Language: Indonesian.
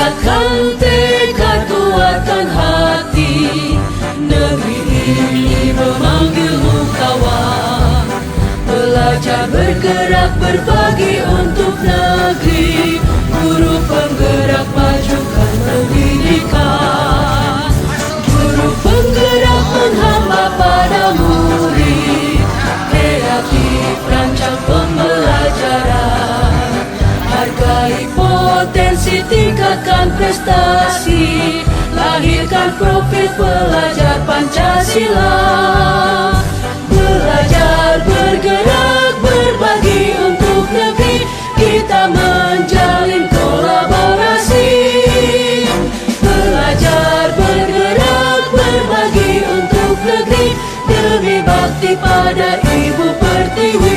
Kuatkan tekad, kuatkan hati, negeri ini memanggilmu kawan. Belajar, bergerak, berbagi untuk negeri, guru penggerak majukan pendidikan. Guru penggerak menghamba pada murid, kreatif rancang pembelajaran. Hargai potensi, tingkatkan prestasi, lahirkan profil pelajar Pancasila. Belajar, bergerak, berbagi untuk negeri, kita menjalin kolaborasi. Belajar, bergerak, berbagi untuk negeri, demi bakti pada Ibu Pertiwi.